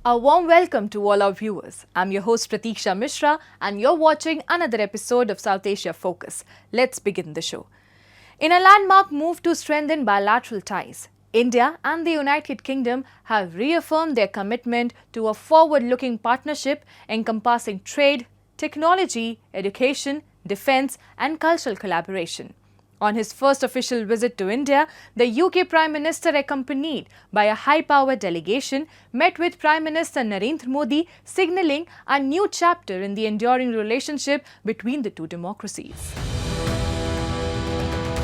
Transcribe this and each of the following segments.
A warm welcome to all our viewers. I'm your host Pratiksha Mishra and you're watching another episode of South Asia Focus. Let's begin the show. In a landmark move to strengthen bilateral ties, India and the United Kingdom have reaffirmed their commitment to a forward-looking partnership encompassing trade, technology, education, defence and cultural collaboration. On his first official visit to India, the UK Prime Minister, accompanied by a high-powered delegation, met with Prime Minister Narendra Modi, signalling a new chapter in the enduring relationship between the two democracies.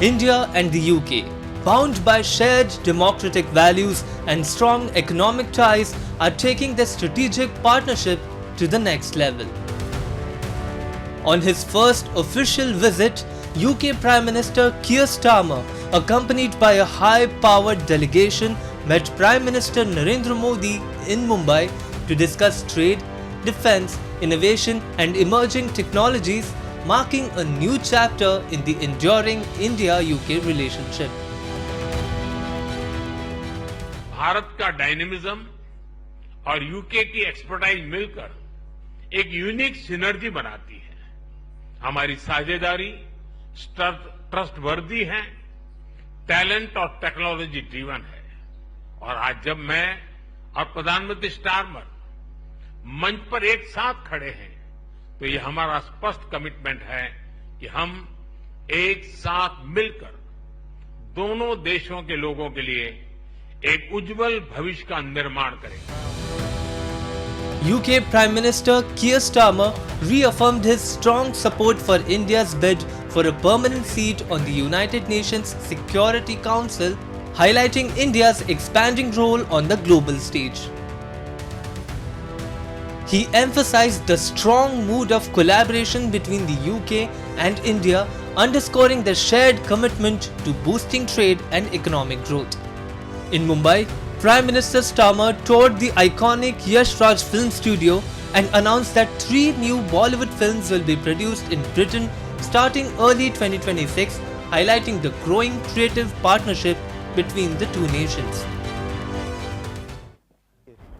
India and the UK, bound by shared democratic values and strong economic ties, are taking their strategic partnership to the next level. On his first official visit, UK Prime Minister Keir Starmer, accompanied by a high-powered delegation, met Prime Minister Narendra Modi in Mumbai to discuss trade, defence, innovation and emerging technologies, marking a new chapter in the enduring India-UK relationship. Bharat का dynamism और UK की expertise मिलकर एक unique synergy बनाती है। हमारी साझेदारी trustworthy है, टैलेंट और टेक्नोलॉजी ड्रिवन है और आज जब मैं और प्रधानमंत्री स्टारमर मंच पर एक साथ खड़े हैं तो ये हमारा स्पष्ट कमिटमेंट है कि हम एक साथ मिलकर दोनों देशों के लोगों के लिए एक उज्जवल भविष्य का निर्माण करेंगे। UK Prime Minister Keir Starmer reaffirmed his strong support for India's bid for a permanent seat on the United Nations Security Council, highlighting India's expanding role on the global stage. He emphasized the strong mood of collaboration between the UK and India, underscoring their shared commitment to boosting trade and economic growth. In Mumbai, Prime Minister Starmer toured the iconic Yash Raj Film Studio and announced that 3 new Bollywood films will be produced in Britain starting early 2026, highlighting the growing creative partnership between the two nations.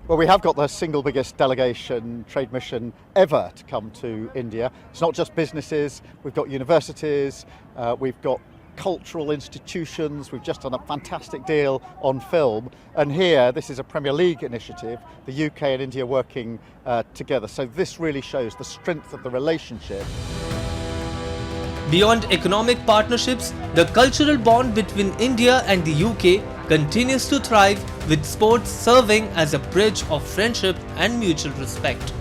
Well, we have got the single biggest delegation trade mission ever to come to India. It's not just businesses, we've got universities, we've got cultural institutions, we've just done a fantastic deal on film, and here this is a Premier League initiative, the UK and India working together, so this really shows the strength of the relationship. Beyond economic partnerships, the cultural bond between India and the UK continues to thrive, with sports serving as a bridge of friendship and mutual respect.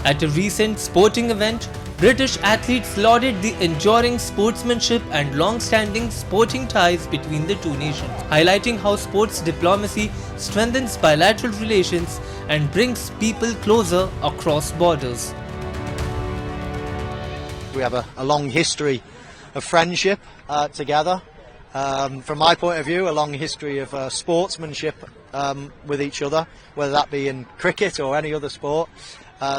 At a recent sporting event, British athletes lauded the enduring sportsmanship and long-standing sporting ties between the two nations, highlighting how sports diplomacy strengthens bilateral relations and brings people closer across borders. We have a long history of friendship together. From my point of view, a long history of sportsmanship with each other, whether that be in cricket or any other sport.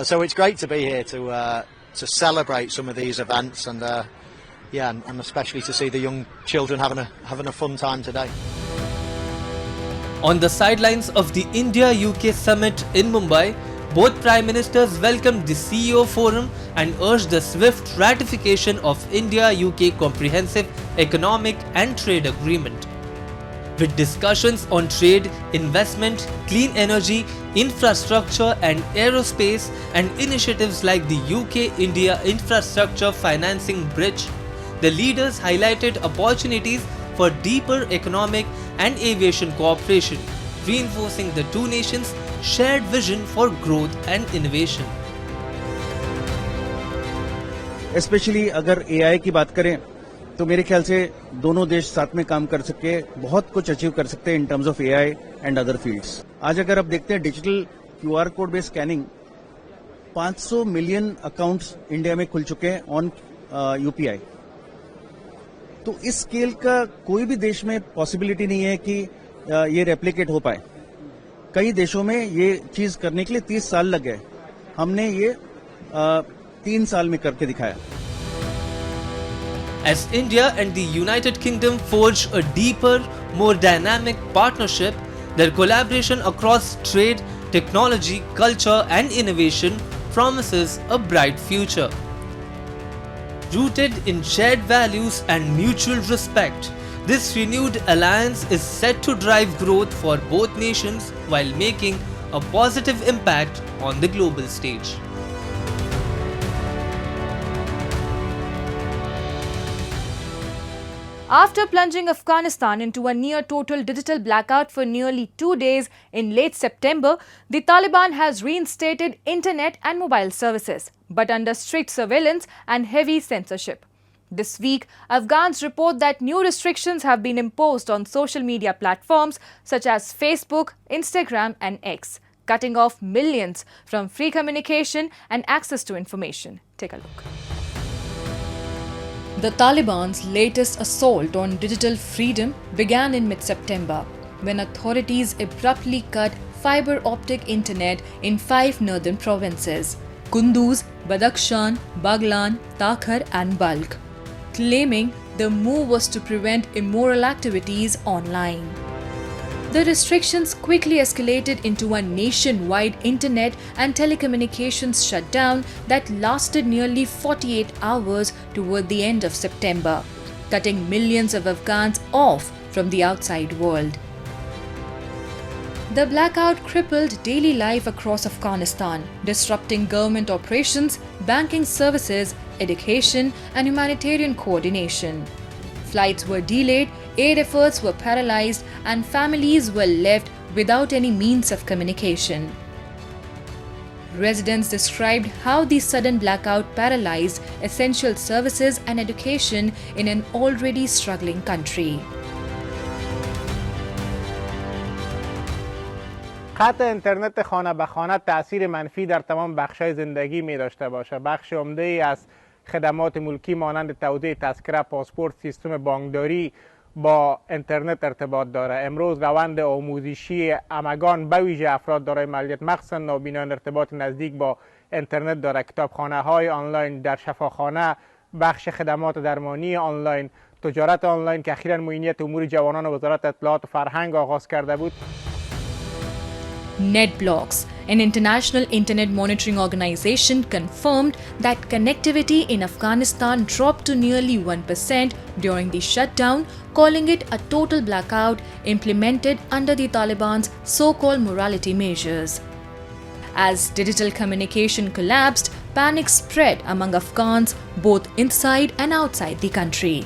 So it's great to be here to celebrate some of these events, and and especially to see the young children having a fun time today. On the sidelines of the India-UK summit in Mumbai, both Prime Ministers welcomed the CEO Forum and urged the swift ratification of India-UK Comprehensive Economic and Trade Agreement. With discussions on trade, investment, clean energy, infrastructure and aerospace, and initiatives like the UK-India Infrastructure Financing Bridge, the leaders highlighted opportunities for deeper economic and aviation cooperation, reinforcing the two nations' shared vision for growth and innovation. Especially अगर AI की बात करें तो मेरे ख्याल से दोनों देश साथ में काम कर सके बहुत कुछ अचीव कर सकते हैं in terms of AI and other fields. आज अगर आप देखते हैं digital QR code based scanning, 500 million accounts India में खुल चुके हैं ऑन UPI। तो इस स्केल का कोई भी देश में पॉसिबिलिटी नहीं है कि ये रेप्लिकेट हो पाए। कई देशों में ये चीज करने के लिए 30 साल लग गए, हमने ये 3 साल में करके दिखाया। As India and the United Kingdom forge a deeper, more dynamic partnership, Their collaboration across trade, technology, culture, and innovation promises a bright future. Rooted in shared values and mutual respect, this renewed alliance is set to drive growth for both nations while making a positive impact on the global stage. After plunging Afghanistan into a near total digital blackout for nearly 2 days in late September, the Taliban has reinstated internet and mobile services, but under strict surveillance and heavy censorship. This week, Afghans report that new restrictions have been imposed on social media platforms such as Facebook, Instagram, and X, cutting off millions from free communication and access to information. Take a look. The Taliban's latest assault on digital freedom began in mid-September, when authorities abruptly cut fiber optic internet in 5 northern provinces: Kunduz, Badakhshan, Baghlan, Takhar and Balkh, claiming the move was to prevent immoral activities online. The restrictions quickly escalated into a nationwide internet and telecommunications shutdown that lasted nearly 48 hours toward the end of September, cutting millions of Afghans off from the outside world. The blackout crippled daily life across Afghanistan, disrupting government operations, banking services, education, and humanitarian coordination. Flights were delayed, aid efforts were paralyzed, and families were left without any means of communication. Residents described how the sudden blackout paralyzed essential services and education in an already struggling country. قطع اینترنت خانه به خانه تأثیر منفی در تمام بخش‌های زندگی می داشته باشه. بخش عمده‌ای از خدمات ملکی مانند توزیع تذکره، پاسپورت، سیستم بانکداری با اینترنت ارتباط داره. امروز روند آموزشی همگان به ویژه افراد دارای معلولیت مخصوصا نابینان ارتباط نزدیک با اینترنت داره. کتابخانه‌های آنلاین در شفاخانه، بخش خدمات درمانی آنلاین، تجارت آنلاین که اخیراً معینیت امور جوانان وزارت اطلاعات و فرهنگ آغاز کرده بود. NetBlocks, an international internet monitoring organization, confirmed that connectivity in Afghanistan dropped to nearly 1% during the shutdown, calling it a total blackout implemented under the Taliban's so-called morality measures. As digital communication collapsed, panic spread among Afghans both inside and outside the country.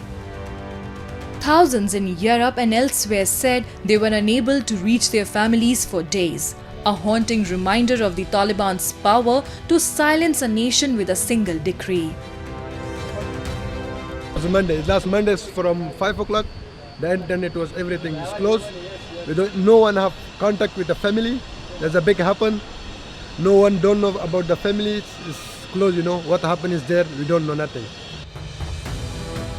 Thousands in Europe and elsewhere said they were unable to reach their families for days, a haunting reminder of the Taliban's power to silence a nation with a single decree. It was Monday. Last Monday from 5 o'clock, the internet was everything is closed. No one have contact with the family. There's a big happen. No one don't know about the family. It's closed. You know what happened is there. We don't know nothing.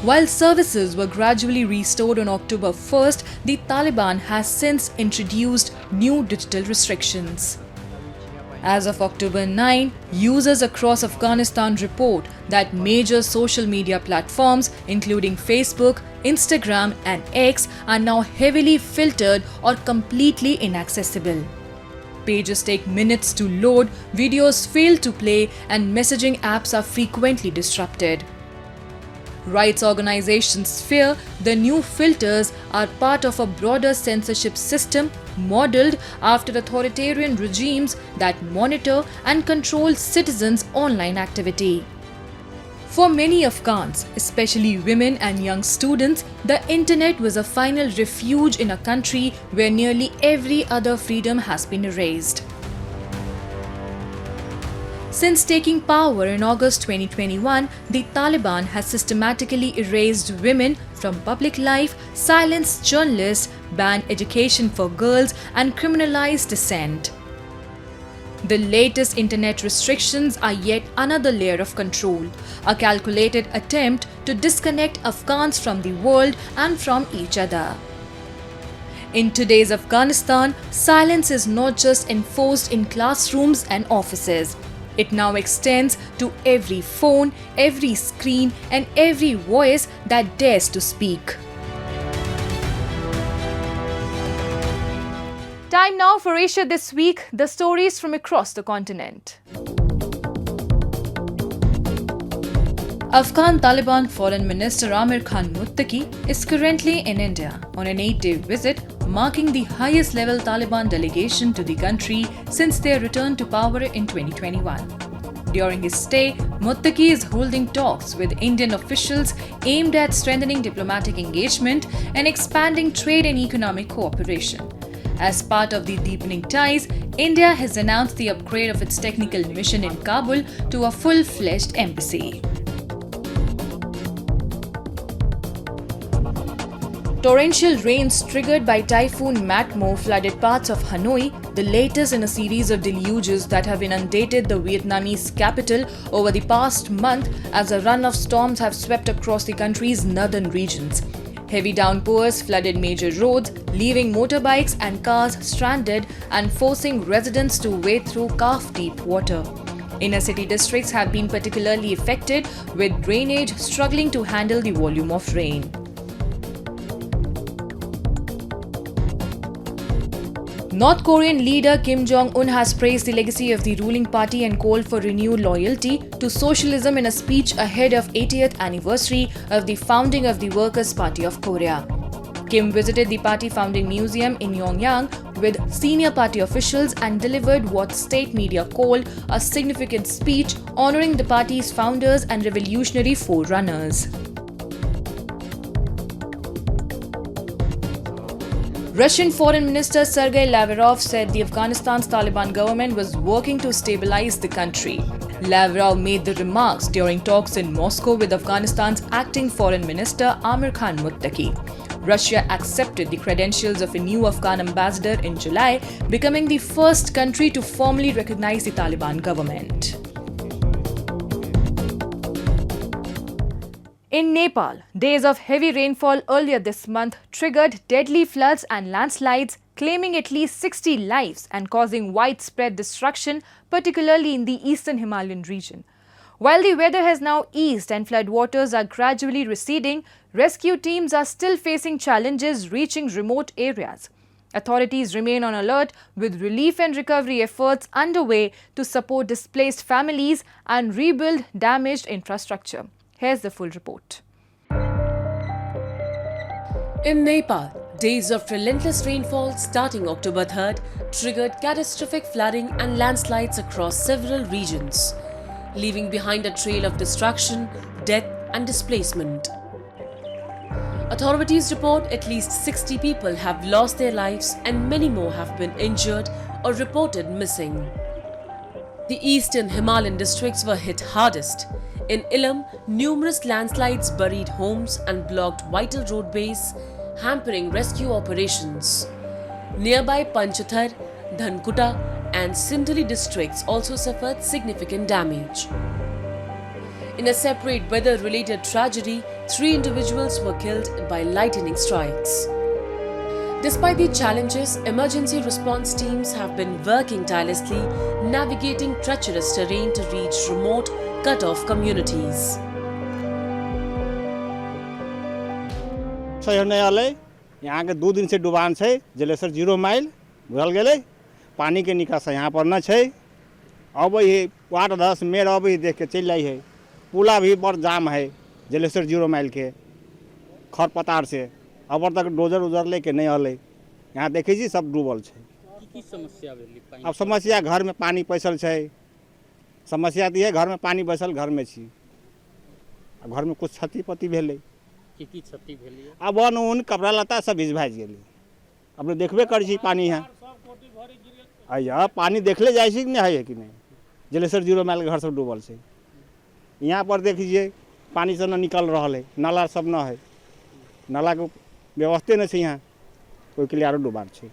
While services were gradually restored on October 1st, the Taliban has since introduced new digital restrictions. As of October 9, users across Afghanistan report that major social media platforms including Facebook, Instagram and X are now heavily filtered or completely inaccessible. Pages take minutes to load, videos fail to play, and messaging apps are frequently disrupted. Rights organizations fear the new filters are part of a broader censorship system modeled after authoritarian regimes that monitor and control citizens' online activity. For many Afghans, especially women and young students, the internet was a final refuge in a country where nearly every other freedom has been erased. Since taking power in August 2021, the Taliban has systematically erased women from public life, silenced journalists, banned education for girls, and criminalized dissent. The latest internet restrictions are yet another layer of control, a calculated attempt to disconnect Afghans from the world and from each other. In today's Afghanistan, silence is not just enforced in classrooms and offices. It now extends to every phone, every screen, and every voice that dares to speak. Time now for Asia This Week, the stories from across the continent. Afghan Taliban Foreign Minister Amir Khan Muttaqi is currently in India on an 8-day visit, marking the highest level Taliban delegation to the country since their return to power in 2021. During his stay, Muttaqi is holding talks with Indian officials aimed at strengthening diplomatic engagement and expanding trade and economic cooperation. As part of the deepening ties, India has announced the upgrade of its technical mission in Kabul to a full-fledged embassy. Torrential rains triggered by Typhoon Matmo flooded parts of Hanoi, the latest in a series of deluges that have inundated the Vietnamese capital over the past month as a run of storms have swept across the country's northern regions. Heavy downpours flooded major roads, leaving motorbikes and cars stranded and forcing residents to wade through calf-deep water. Inner city districts have been particularly affected, with drainage struggling to handle the volume of rain. North Korean leader Kim Jong-un has praised the legacy of the ruling party and called for renewed loyalty to socialism in a speech ahead of 80th anniversary of the founding of the Workers' Party of Korea. Kim visited the party founding museum in Pyongyang with senior party officials and delivered what state media called a significant speech honoring the party's founders and revolutionary forerunners. Russian Foreign Minister Sergei Lavrov said the Afghanistan's Taliban government was working to stabilize the country. Lavrov made the remarks during talks in Moscow with Afghanistan's acting Foreign Minister Amir Khan Muttaqi. Russia accepted the credentials of a new Afghan ambassador in July, becoming the first country to formally recognize the Taliban government. In Nepal, days of heavy rainfall earlier this month triggered deadly floods and landslides, claiming at least 60 lives and causing widespread destruction, particularly in the eastern Himalayan region. While the weather has now eased and floodwaters are gradually receding, rescue teams are still facing challenges reaching remote areas. Authorities remain on alert with relief and recovery efforts underway to support displaced families and rebuild damaged infrastructure. Here's the full report. In Nepal, days of relentless rainfall starting October 3rd triggered catastrophic flooding and landslides across several regions, leaving behind a trail of destruction, death and displacement. Authorities report at least 60 people have lost their lives and many more have been injured or reported missing. The eastern Himalayan districts were hit hardest. In Ilam, numerous landslides buried homes and blocked vital roadways, hampering rescue operations. Nearby Panchathar, Dhankuta and Sindhuli districts also suffered significant damage. In a separate weather-related tragedy, 3 individuals were killed by lightning strikes. Despite the challenges, emergency response teams have been working tirelessly, navigating treacherous terrain to reach remote, cut-off communities. यहाँ के 2 दिन से डुबान है Jalesar 0 mile भरल गए पानी के निकास यहाँ पर न है अब ये वार्ड 10 मेर अब ही देख के चल रही है पुला भी बड़ जाम है जलेसर 0 माइल के खरपतार से अब तक डोजर उजर लेके नहीं अल यहाँ देखे जी सब डूबल है अब समस्या घर में पानी पैसल है समस्या तो है घर में पानी बैसल घर में छी घर में कुछ क्षति पति भेले अब वन उन कपड़ा लता सब भिज भाज गए अपने देखबे कर पानी है अया पानी देखले जाए कि नहीं है कि नहीं जलेसर 0 माइल घर सब डूबल से यहाँ पर देख लीजिए पानी से न निकल रहा है नाला सब न है नाला के व्यवस्था नहीं यहाँ कोई के लिए आरो डूबान है.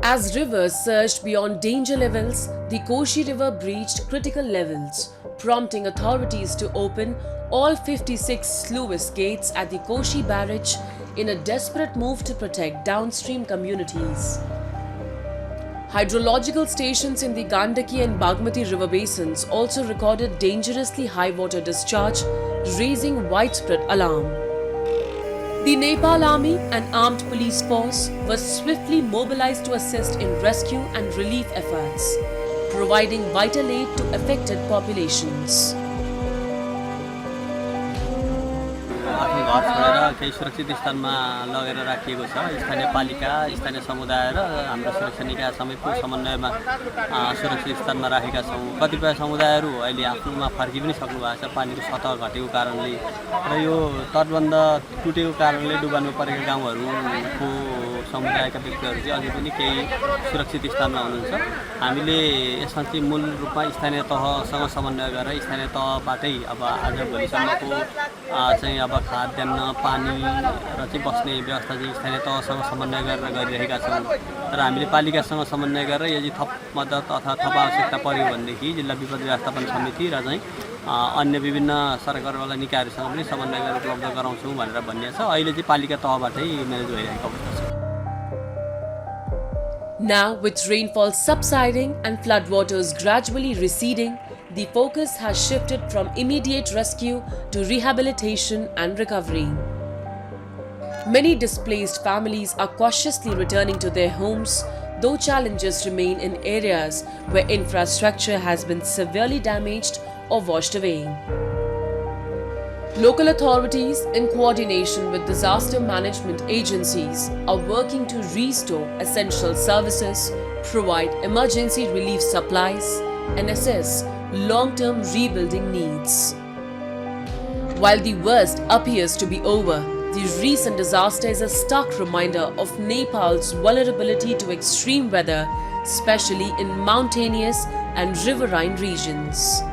As rivers surged beyond danger levels, the Koshi River breached critical levels, prompting authorities to open all 56 sluice gates at the Koshi barrage in a desperate move to protect downstream communities. Hydrological stations in the Gandaki and Bagmati river basins also recorded dangerously high water discharge, raising widespread alarm. The Nepal army and armed police force was swiftly mobilized to assist in rescue and relief efforts, providing vital aid to affected populations. आफ्नो घर छोडेर केही सुरक्षित स्थानमा लगेर राखिएको छ। स्थानीय पालिका, स्थानीय समुदाय र हाम्रो सुरक्षा निकाय समयको समन्वयमा सुरक्षित स्थानमा राखेका छौँ। कतिपय समुदायहरू अहिले आफ्नोमा फर्कि पनि सक्नु भएको छ पानीको सतह घटेको कारणले र यो तटबन्ध टुटेको कारणले डुबानमा परेका गाउँहरूको समुदायका व्यक्तिहरू चाहिँ अझै पनि केही सुरक्षित स्थानमा हुनुहुन्छ। हामीले यसमा चाहिँ मूल रूपमा स्थानीय तहसँग समन्वय गरेर स्थानीय तहबाटै अब आज भोलिसम्मको चाहिँ अब खाद्यान्न पानी र चाहिँ बस्ने व्यवस्था चाहिँ स्थानीय तहसँग समन्वय गरेर गरिरहेका छौँ र हामीले पालिकासँग समन्वय गरेर यदि थप मद्दत अथवा थप आवश्यकता पर्यो भनेदेखि जिल्ला विपद व्यवस्थापन समिति र चाहिँ अन्य विभिन्न सरकारवाला निकायहरूसँग पनि समन्वय गरेर उपलब्ध गराउँछौँ भनेर भनिएको छ। अहिले चाहिँ पालिका तहबाटै म्यानेज भइरहेको अवस्था छ। Now, with rainfall subsiding and floodwaters gradually receding, the focus has shifted from immediate rescue to rehabilitation and recovery. Many displaced families are cautiously returning to their homes, though challenges remain in areas where infrastructure has been severely damaged or washed away. Local authorities, in coordination with disaster management agencies, are working to restore essential services, provide emergency relief supplies, and assess long-term rebuilding needs. While the worst appears to be over, the recent disaster is a stark reminder of Nepal's vulnerability to extreme weather, especially in mountainous and riverine regions.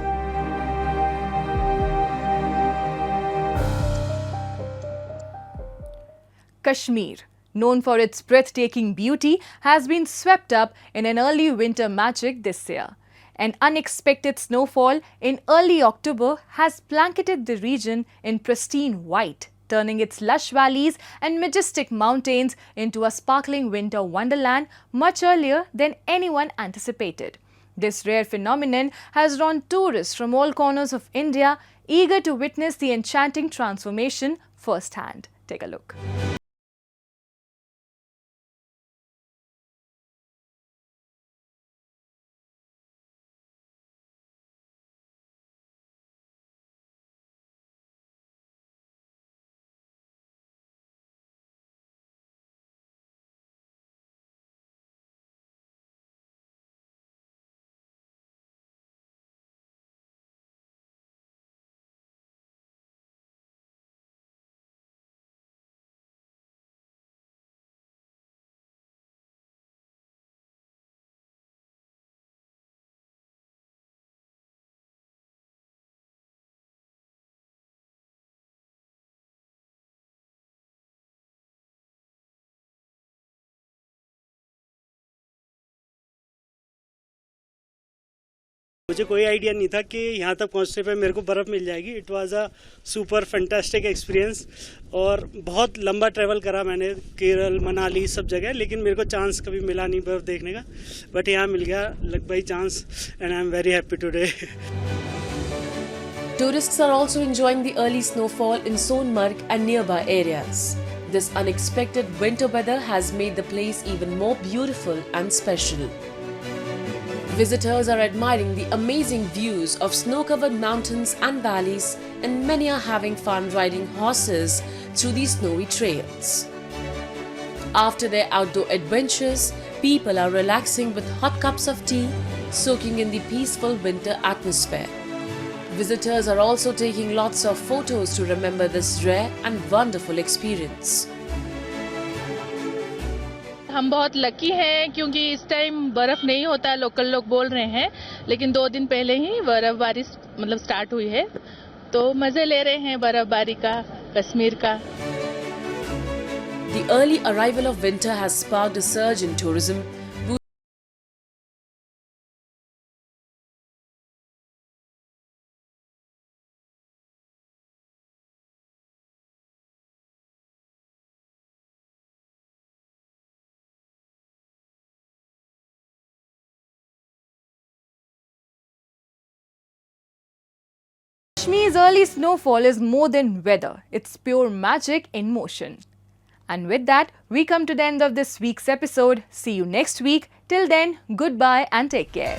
Kashmir, known for its breathtaking beauty, has been swept up in an early winter magic this year. An unexpected snowfall in early October has blanketed the region in pristine white, turning its lush valleys and majestic mountains into a sparkling winter wonderland much earlier than anyone anticipated. This rare phenomenon has drawn tourists from all corners of India, eager to witness the enchanting transformation firsthand. Take a look. मुझे कोई idea नहीं था कि यहाँ तक पहुँचने पे मेरे को बर्फ़ मिल जाएगी। It was a super fantastic experience और बहुत लंबा ट्रैवल करा मैंने केरल मनाली सब जगह, लेकिन मेरे को चांस कभी मिला नहीं बर्फ़ देखने का, बट यहाँ मिल गया लग by chance and I am very happy today. Tourists are also enjoying the early snowfall in Sonmarg and nearby areas. This unexpected winter weather has made the place even more beautiful and special. Visitors are admiring the amazing views of snow-covered mountains and valleys, and many are having fun riding horses through these snowy trails. After their outdoor adventures, people are relaxing with hot cups of tea, soaking in the peaceful winter atmosphere. Visitors are also taking lots of photos to remember this rare and wonderful experience. हम बहुत lucky हैं क्योंकि इस time बर्फ नहीं होता है, local लोग बोल रहे हैं, लेकिन 2 दिन पहले ही बर्फबारी स्टार्ट हुई है, तो मजे ले रहे हैं बर्फबारी का, कश्मीर का। The early arrival of winter has sparked a surge in tourism. Kashmir's early snowfall is more than weather, it's pure magic in motion. And with that, we come to the end of this week's episode. See you next week. Till then, goodbye and take care.